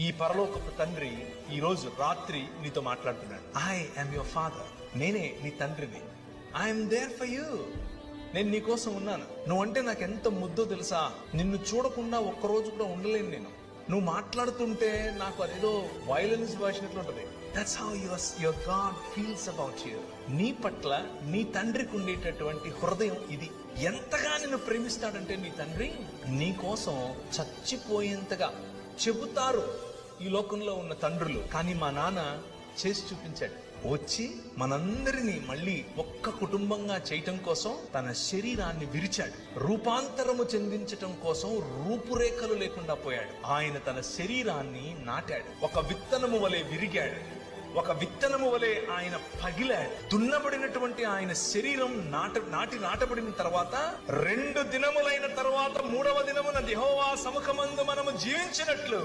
ఈ పరలోకపు తండ్రి ఈ రోజు రాత్రి నీతో మాట్లాడుతున్నాడు. I am your father. నేనే నీ తండ్రిని. I'm there for you. నేను నీ కోసం ఉన్నాను. నువ్వంటే నాకు ఎంత ముద్దో తెలుసా. నిన్ను చూడకుండా ఒక్కరోజు కూడా ఉండలేను నేను. నువ్వు మాట్లాడుతుంటే నాకు అదేదో వైలెన్స్ భాషినట్లుంటది. That's how your god feels about you. నీ పట్ల నీ తండ్రికి ఉండేటటువంటి హృదయం ఇది. ఎంతగా నిన్ను ప్రేమిస్తాడంటే నీ తండ్రి నీ కోసం చచ్చిపోయేంతగా చెబుతారు ఈ లోకంలో ఉన్న తండ్రులు. కానీ మా నాన్న చేసి చూపించాడు. వచ్చి మనందరినీ మళ్ళీ ఒక్క కుటుంబంగా చేయటం కోసం తన శరీరాన్ని విరిచాడు. రూపాంతరము చెందించటం కోసం రూపురేఖలు లేకుండా పోయాడు. ఆయన తన శరీరాన్ని నాటాడు. ఒక విత్తనము వలె విరిగాడు. ఒక విత్తనము వలె ఆయన పగిలాడు. దున్నబడినటువంటి ఆయన శరీరం నాటబడిన తర్వాత 2 దినములైన తర్వాత 3వ దినమున యెహోవా సముఖమందు మనము జీవించినట్లు